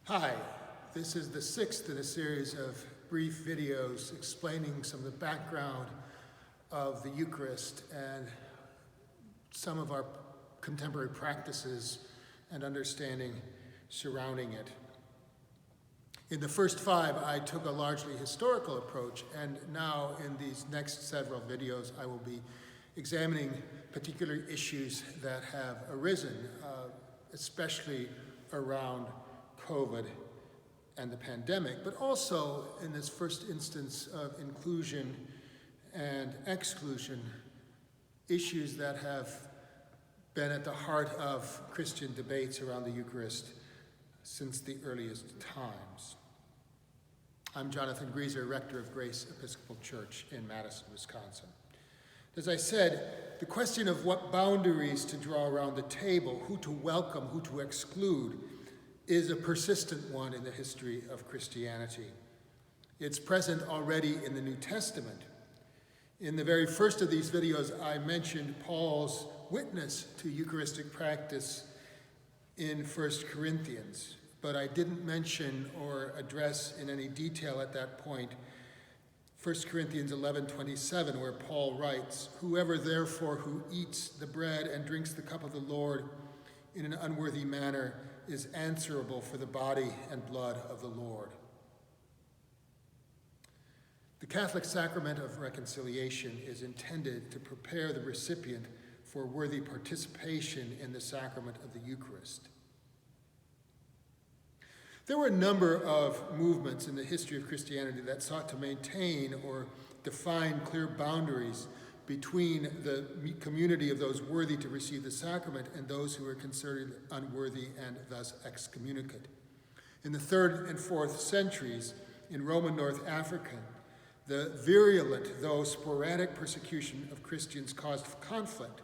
Hi, this is the sixth in a series of brief videos explaining some of the background of the Eucharist and some of our contemporary practices and understanding surrounding it. In the first five, I took a largely historical approach, and now in these next several videos, I will be examining particular issues that have arisen, especially around COVID and the pandemic, but also in this first instance of inclusion and exclusion, issues that have been at the heart of Christian debates around the Eucharist since the earliest times. I'm Jonathan Grieser, rector of Grace Episcopal Church in Madison, Wisconsin. As I said, the question of what boundaries to draw around the table, who to welcome, who to exclude, is a persistent one in the history of Christianity. It's present already in the New Testament. In the very first of these videos, I mentioned Paul's witness to Eucharistic practice in 1 Corinthians, but I didn't mention or address in any detail at that point 1 Corinthians 11:27, where Paul writes, "Whoever therefore who eats the bread and drinks the cup of the Lord in an unworthy manner is answerable for the body and blood of the Lord." The Catholic sacrament of reconciliation is intended to prepare the recipient for worthy participation in the sacrament of the Eucharist. There were a number of movements in the history of Christianity that sought to maintain or define clear boundaries between the community of those worthy to receive the sacrament and those who were considered unworthy and thus excommunicate. In the 3rd and 4th centuries, in Roman North Africa, the virulent, though sporadic persecution of Christians caused conflict.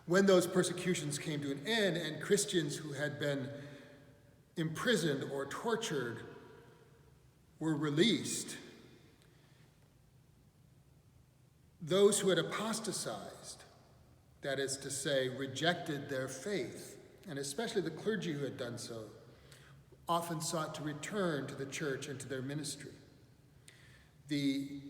When those persecutions came to an end and Christians who had been imprisoned or tortured were released, those who had apostatized, that is to say, rejected their faith, and especially the clergy who had done so, often sought to return to the church and to their ministry. The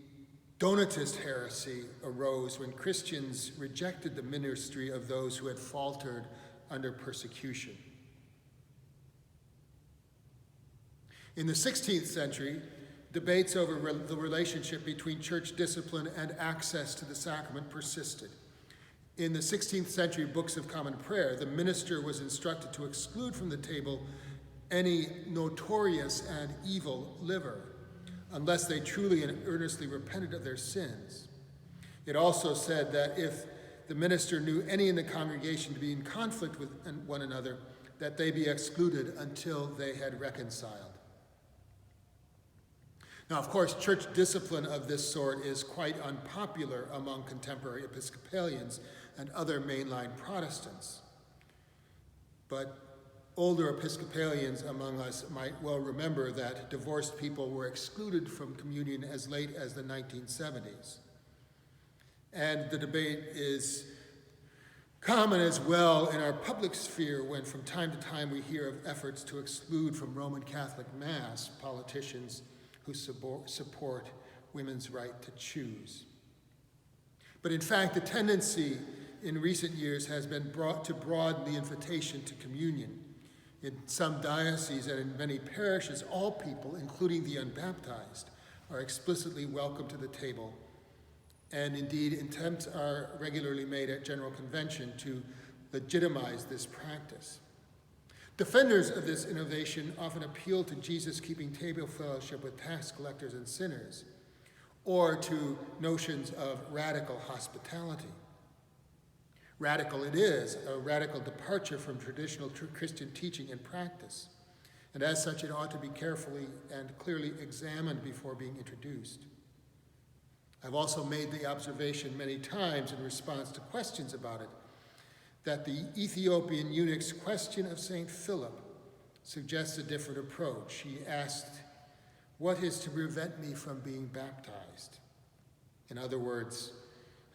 Donatist heresy arose when Christians rejected the ministry of those who had faltered under persecution. In the 16th century, debates over the relationship between church discipline and access to the sacrament persisted. In the 16th century books of common prayer, the minister was instructed to exclude from the table any notorious and evil liver, unless they truly and earnestly repented of their sins. It also said that if the minister knew any in the congregation to be in conflict with one another, that they be excluded until they had reconciled. Now, of course, church discipline of this sort is quite unpopular among contemporary Episcopalians and other mainline Protestants. But older Episcopalians among us might well remember that divorced people were excluded from communion as late as the 1970s. And the debate is common as well in our public sphere when from time to time we hear of efforts to exclude from Roman Catholic Mass politicians who support women's right to choose. But in fact, the tendency in recent years has been to broaden the invitation to communion. In some dioceses and in many parishes, all people, including the unbaptized, are explicitly welcome to the table. And indeed, attempts are regularly made at General Convention to legitimize this practice. Defenders of this innovation often appeal to Jesus keeping table fellowship with tax collectors and sinners, or to notions of radical hospitality. Radical it is, a radical departure from traditional Christian teaching and practice, and as such it ought to be carefully and clearly examined before being introduced. I've also made the observation many times in response to questions about it, that the Ethiopian eunuch's question of St. Philip suggests a different approach. He asked, "What is to prevent me from being baptized?" In other words,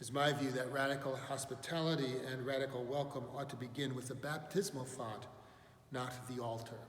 it's my view that radical hospitality and radical welcome ought to begin with the baptismal font, not the altar.